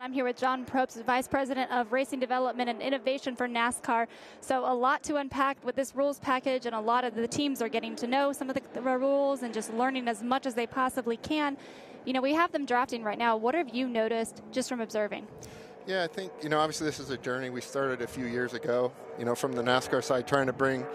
I'm here with John Probst, Vice President of Racing Development and Innovation for NASCAR. So a lot to unpack with this rules package, and a lot of the teams are getting to know some of the rules and just learning as much as they possibly can. You know, we have them drafting right now. What have you noticed just from observing? Yeah, I think, obviously this is a journey we started a few years ago, from the NASCAR side, trying to bring,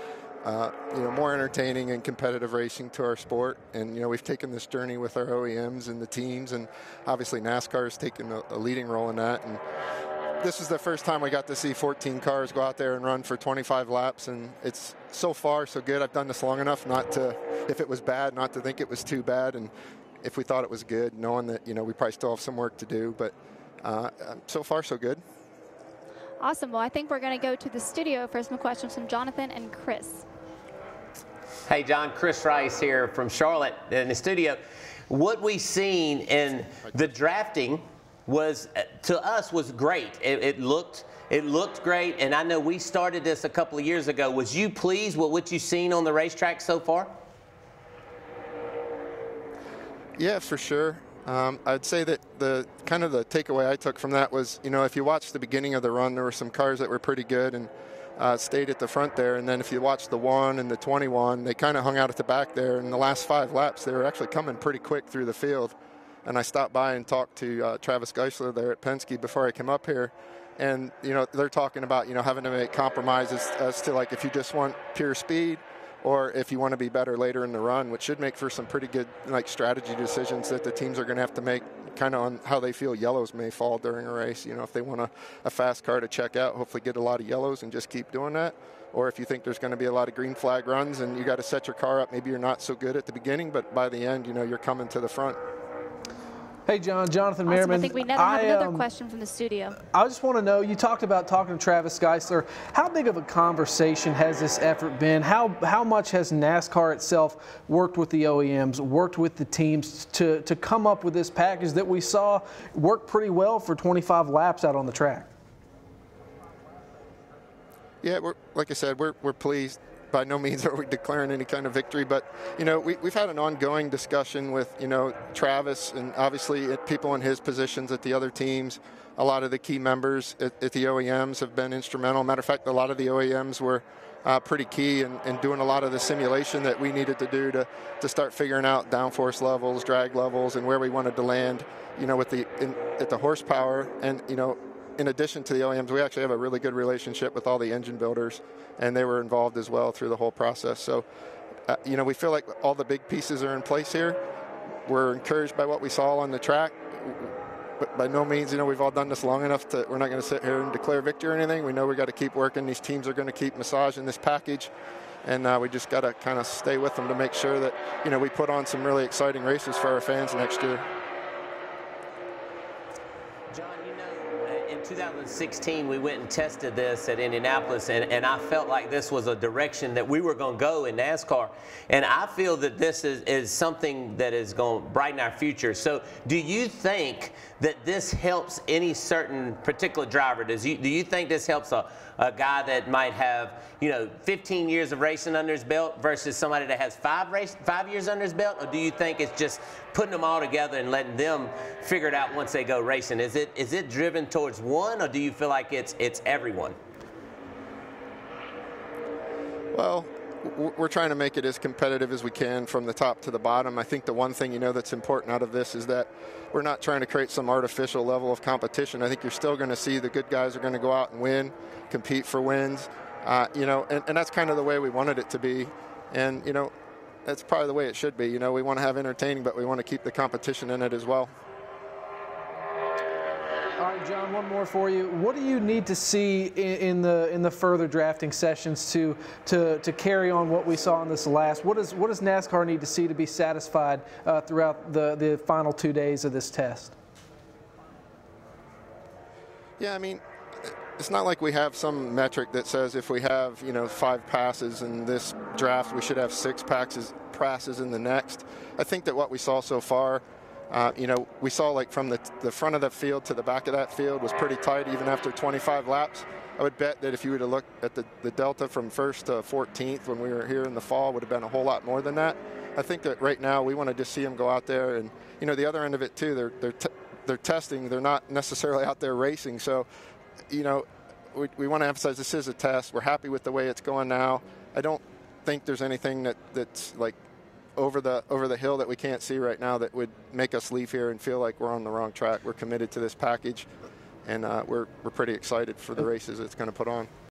more entertaining and competitive racing to our sport. And, we've taken this journey with our OEMs and the teams, and obviously NASCAR has taken a leading role in that. And this is the first time we got to see 14 cars go out there and run for 25 laps, and it's so far so good. I've done this long enough not to, if it was bad, not to think it was too bad, and if we thought it was good, knowing that, we probably still have some work to do, but so far so good. Awesome. Well, I think we're going to go to the studio for some questions from Jonathan and Chris. Hey, John, Chris Rice here from Charlotte in the studio. What we seen in the drafting was, to us, was great. It looked great, and I know we started this a couple of years ago. Was you pleased with what you've seen on the racetrack so far? Yeah, for sure. I'd say that the takeaway I took from that was, if you watch the beginning of the run, there were some cars that were pretty good and stayed at the front there. And then if you watch the 1 and the 21, they kind of hung out at the back there. In the last 5 laps, they were actually coming pretty quick through the field. And I stopped by and talked to Travis Geisler there at Penske before I came up here. And, they're talking about, having to make compromises as to, like, if you just want pure speed, or if you want to be better later in the run, which should make for some pretty good strategy decisions that the teams are going to have to make kind of on how they feel yellows may fall during a race. If they want a fast car to check out, hopefully get a lot of yellows and just keep doing that. Or if you think there's going to be a lot of green flag runs and you got to set your car up, maybe you're not so good at the beginning, but by the end, you're coming to the front. Hey, John, Jonathan Awesome. Merriman. I think we have another question from the studio. I just want to know, you talked about talking to Travis Geisler. How big of a conversation has this effort been? How much has NASCAR itself worked with the OEMs, worked with the teams to come up with this package that we saw work pretty well for 25 laps out on the track? Yeah, like I said, we're pleased. By no means are we declaring any kind of victory, but, we've had an ongoing discussion with, Travis and obviously people in his positions at the other teams. A lot of the key members at the OEMs have been instrumental. Matter of fact, a lot of the OEMs were pretty key in doing a lot of the simulation that we needed to do to start figuring out downforce levels, drag levels, and where we wanted to land, at the horsepower. And, in addition to the OEMs, we actually have a really good relationship with all the engine builders, and they were involved as well through the whole process. So, we feel like all the big pieces are in place here. We're encouraged by what we saw on the track, but by no means, we've all done this long enough to, we're not going to sit here and declare victory or anything. We know we got to keep working. These teams are going to keep massaging this package, and we just got to kind of stay with them to make sure that, we put on some really exciting races for our fans next year. John, in 2016, we went and tested this at Indianapolis, and I felt like this was a direction that we were going to go in NASCAR. And I feel that this is something that is going to brighten our future. So do you think that this helps any certain particular driver? Do you think this helps a guy that might have, 15 years of racing under his belt versus somebody that has 5 years under his belt? Or do you think it's just putting them all together and letting them figure it out once they go racing? Is it driven towards one, or do you feel like it's everyone? Well, we're trying to make it as competitive as we can from the top to the bottom. I think the one thing, that's important out of this is that we're not trying to create some artificial level of competition. I think you're still going to see the good guys are going to go out and win, compete for wins, and that's kind of the way we wanted it to be. And, that's probably the way it should be. We want to have entertaining, but we want to keep the competition in it as well. All right, John, one more for you. What do you need to see in the further drafting sessions to carry on what we saw in this last? What does NASCAR need to see to be satisfied throughout the final 2 days of this test? Yeah, I mean, it's not like we have some metric that says if we have 5 passes in this draft, we should have 6 passes in the next. I think that what we saw so far, we saw like from the front of the field to the back of that field was pretty tight even after 25 laps. I would bet that if you were to look at the delta from 1st to 14th when we were here in the fall would have been a whole lot more than that. I think that right now we want to just see them go out there and, the other end of it too, they're they're testing. They're not necessarily out there racing. So, you know, we want to emphasize this is a test. We're happy with the way it's going now. I don't think there's anything that's like over the hill that we can't see right now that would make us leave here and feel like we're on the wrong track. We're committed to this package, and we're pretty excited for the races it's going to put on.